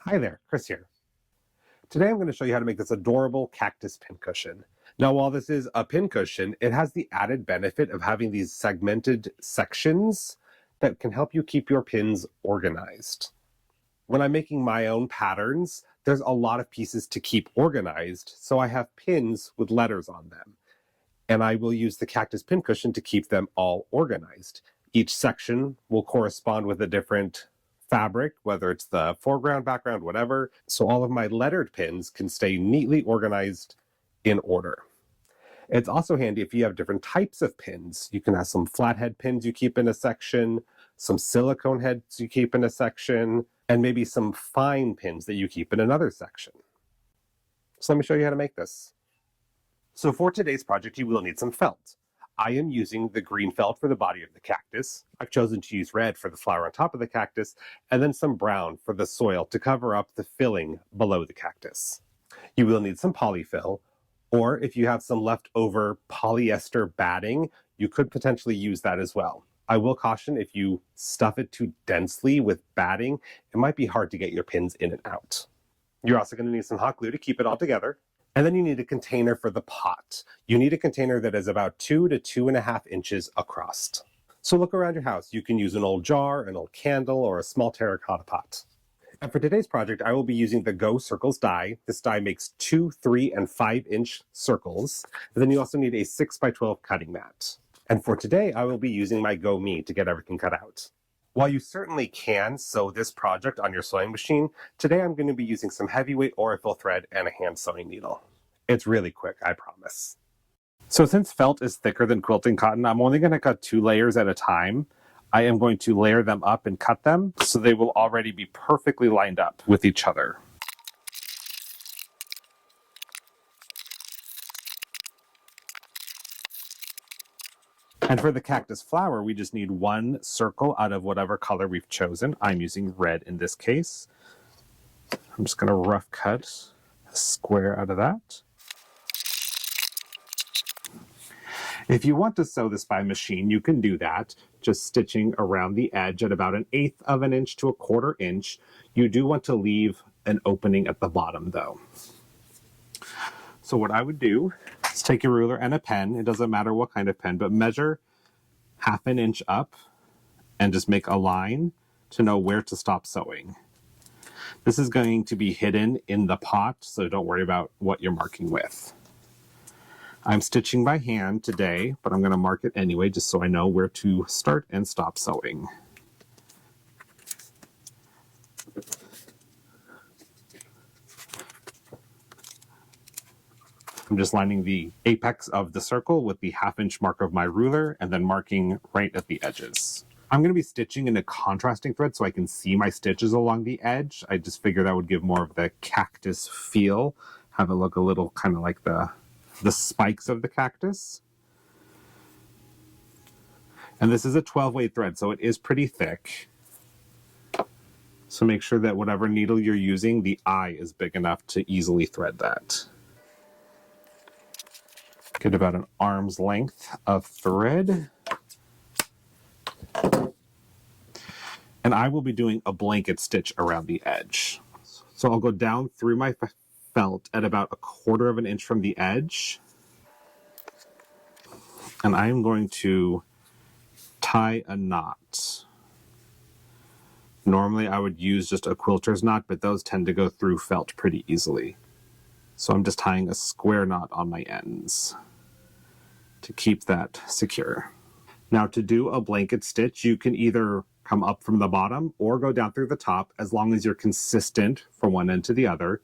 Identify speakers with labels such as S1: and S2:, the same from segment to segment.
S1: Hi there, Chris here. Today I'm going to show you how to make this adorable cactus pincushion. Now, while this is a pincushion, it has the added benefit of having these segmented sections that can help you keep your pins organized. When I'm making my own patterns, there's a lot of pieces to keep organized, so I have pins with letters on them. And I will use the cactus pincushion to keep them all organized. Each section will correspond with a different fabric, whether it's the foreground, background, whatever. So all of my lettered pins can stay neatly organized in order. It's also handy if you have different types of pins. You can have some flathead pins you keep in a section, some silicone heads you keep in a section, and maybe some fine pins that you keep in another section. So let me show you how to make this. So for today's project, you will need some felt. I am using the green felt for the body of the cactus. I've chosen to use red for the flower on top of the cactus, and then some brown for the soil to cover up the filling below the cactus. You will need some polyfil, or if you have some leftover polyester batting, you could potentially use that as well. I will caution, if you stuff it too densely with batting, it might be hard to get your pins in and out. You're also going to need some hot glue to keep it all together. And then you need a container for the pot. You need a container that is about 2 to 2.5 inches across. So look around your house. You can use an old jar, an old candle, or a small terracotta pot. And for today's project, I will be using the Go Circles die. This die makes 2, 3, and 5-inch circles. And then you also need a 6x12 cutting mat. And for today, I will be using my Go Me to get everything cut out. While you certainly can sew this project on your sewing machine, today I'm going to be using some heavyweight Polyfil thread and a hand sewing needle. It's really quick, I promise. So since felt is thicker than quilting cotton, I'm only going to cut 2 layers at a time. I am going to layer them up and cut them so they will already be perfectly lined up with each other. And for the cactus flower, we just need 1 circle out of whatever color we've chosen. I'm using red in this case. I'm just going to rough cut a square out of that. If you want to sew this by machine, you can do that, just stitching around the edge at about 1/8 of an inch to 1/4 inch. You do want to leave an opening at the bottom though. So what I would do is take a ruler and a pen, it doesn't matter what kind of pen, but measure 1/2 inch up and just make a line to know where to stop sewing. This is going to be hidden in the pot, so don't worry about what you're marking with. I'm stitching by hand today, but I'm going to mark it anyway just so I know where to start and stop sewing. I'm just lining the apex of the circle with the 1/2 inch mark of my ruler and then marking right at the edges. I'm going to be stitching in a contrasting thread so I can see my stitches along the edge. I just figured that would give more of the cactus feel, have it look a little kind of like the spikes of the cactus. And this is a 12-weight thread, so it is pretty thick. So make sure that whatever needle you're using, the eye is big enough to easily thread that. Get about an arm's length of thread. And I will be doing a blanket stitch around the edge. So I'll go down through my felt at about 1/4 of an inch from the edge. And I am going to tie a knot. Normally I would use just a quilter's knot, but those tend to go through felt pretty easily. So I'm just tying a square knot on my ends to keep that secure. Now to do a blanket stitch, you can either come up from the bottom or go down through the top, as long as you're consistent from one end to the other.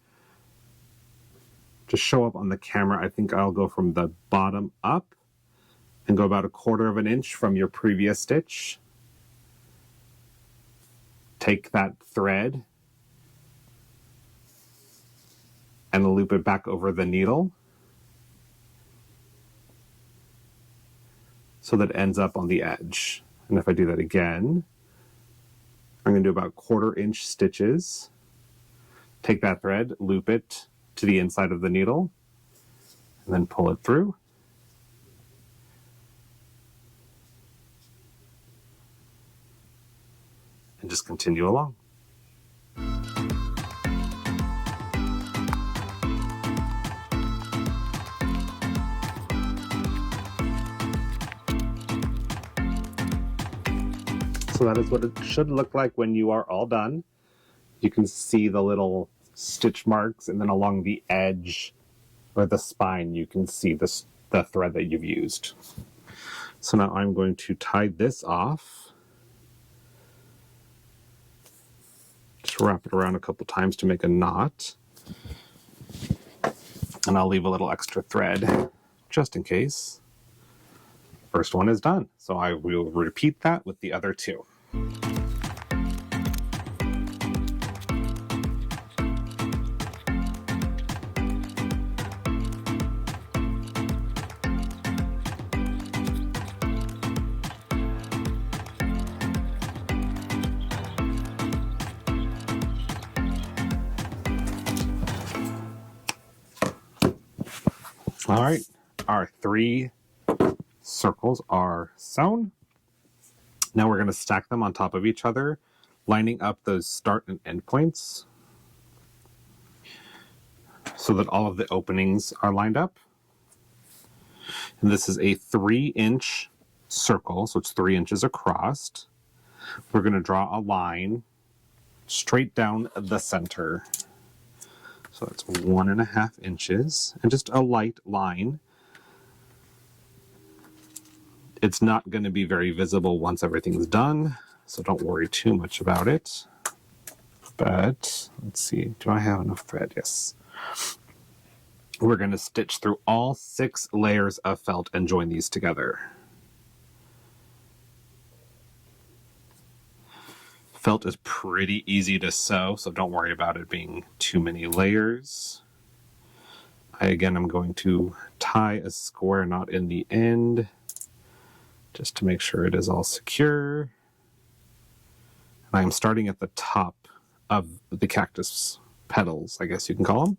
S1: To show up on the camera, I think I'll go from the bottom up and go about 1/4 of an inch from your previous stitch. Take that thread and loop it back over the needle so that it ends up on the edge. And if I do that again, I'm going to do about 1/4 inch stitches. Take that thread, loop it to the inside of the needle, and then pull it through. And just continue along. So that is what it should look like when you are all done. You can see the little stitch marks, and then along the edge or the spine you can see the thread that you've used. So now I'm going to tie this off. Just wrap it around a couple times to make a knot. And I'll leave a little extra thread just in case. First one is done. So I will repeat that with the other two. All right, our 3 circles are sewn. Now we're going to stack them on top of each other, lining up those start and end points so that all of the openings are lined up. And this is a 3-inch circle, so it's 3 inches across. We're going to draw a line straight down the center. So that's 1.5 inches, and just a light line. It's not going to be very visible once everything's done, so don't worry too much about it. But let's see, do I have enough thread? Yes. We're going to stitch through all 6 layers of felt and join these together. Felt is pretty easy to sew, so don't worry about it being too many layers. Again, I'm going to tie a square knot in the end just to make sure it is all secure. And I'm starting at the top of the cactus petals, I guess you can call them.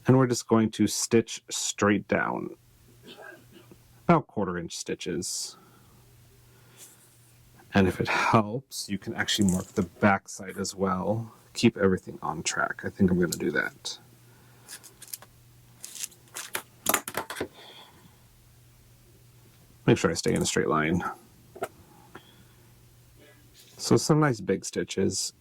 S1: And we're just going to stitch straight down, about 1/4 inch stitches. And if it helps, you can actually mark the back side as well. Keep everything on track. I think I'm going to do that. Make sure I stay in a straight line. So some nice big stitches.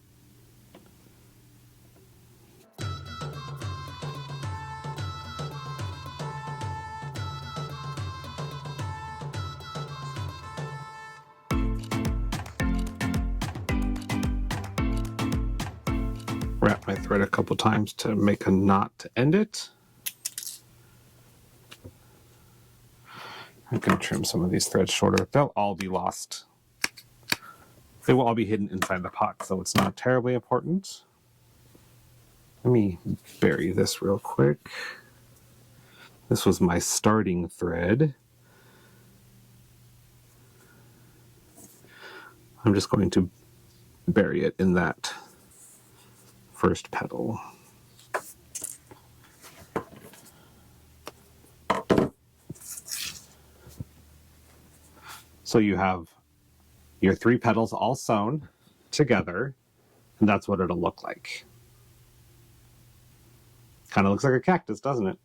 S1: Wrap my thread a couple times to make a knot to end it. I'm going to trim some of these threads shorter. They'll all be lost. They will all be hidden inside the pot, so it's not terribly important. Let me bury this real quick. This was my starting thread. I'm just going to bury it in that first petal. So you have your 3 petals all sewn together, and that's what it'll look like. Kind of looks like a cactus, doesn't it?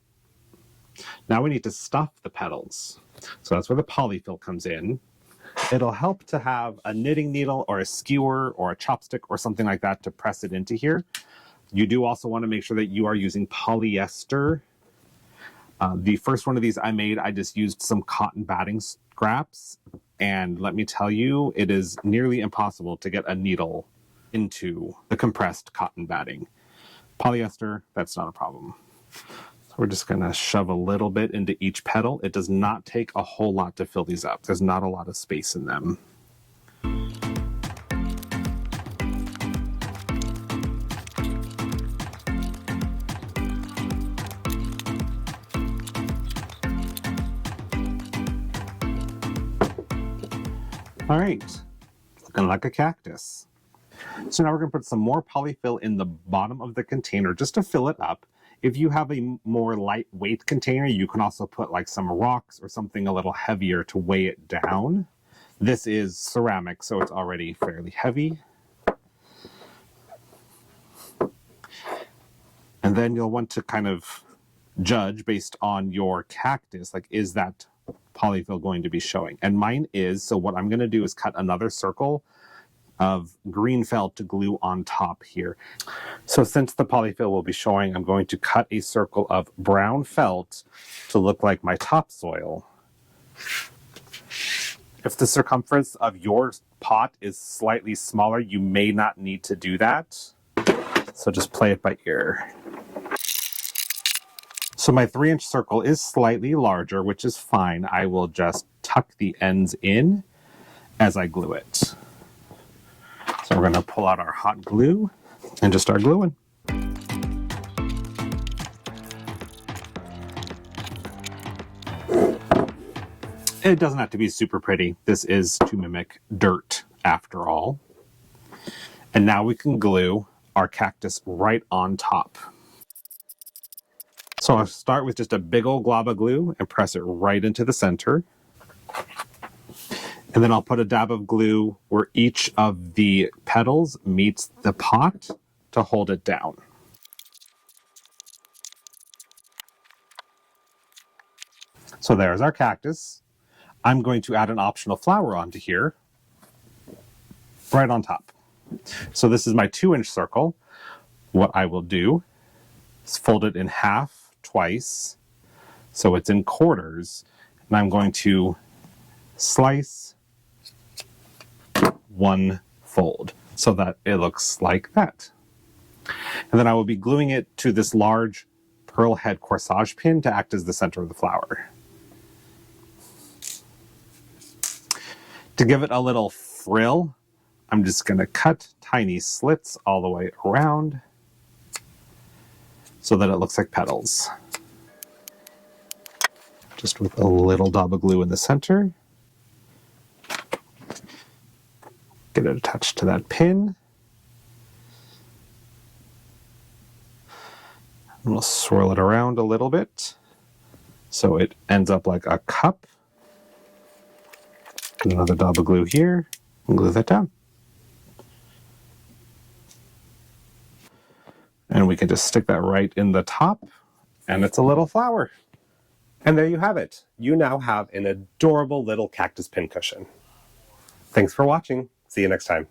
S1: Now we need to stuff the petals. So that's where the polyfill comes in. It'll help to have a knitting needle or a skewer or a chopstick or something like that to press it into here. You do also want to make sure that you are using polyester. The first one of these I made, I just used some cotton batting scraps. And let me tell you, it is nearly impossible to get a needle into the compressed cotton batting. Polyester, that's not a problem. So we're just going to shove a little bit into each petal. It does not take a whole lot to fill these up. There's not a lot of space in them. All right, looking like a cactus. So now we're going to put some more polyfill in the bottom of the container just to fill it up. If you have a more lightweight container, you can also put like some rocks or something a little heavier to weigh it down. This is ceramic, so it's already fairly heavy. And then you'll want to kind of judge based on your cactus, like is that polyfill going to be showing? And mine is, so what I'm going to do is cut another circle of green felt to glue on top here. So since the polyfill will be showing, I'm going to cut a circle of brown felt to look like my topsoil. If the circumference of your pot is slightly smaller, you may not need to do that. So just play it by ear. So my 3-inch circle is slightly larger, which is fine. I will just tuck the ends in as I glue it. So we're going to pull out our hot glue and just start gluing. It doesn't have to be super pretty. This is to mimic dirt after all. And now we can glue our cactus right on top. So I'll start with just a big old glob of glue and press it right into the center. And then I'll put a dab of glue where each of the petals meets the pot to hold it down. So there's our cactus. I'm going to add an optional flower onto here, right on top. So this is my 2-inch circle. What I will do is fold it in half twice, so it's in quarters, and I'm going to slice one fold so that it looks like that. And then I will be gluing it to this large pearl head corsage pin to act as the center of the flower. To give it a little frill, I'm just going to cut tiny slits all the way around so that it looks like petals. Just with a little dab of glue in the center. Get it attached to that pin. And we'll swirl it around a little bit so it ends up like a cup. Get another dab of glue here and glue that down. And we can just stick that right in the top, and it's a little flower. And there you have it. You now have an adorable little cactus pincushion. Thanks for watching. See you next time.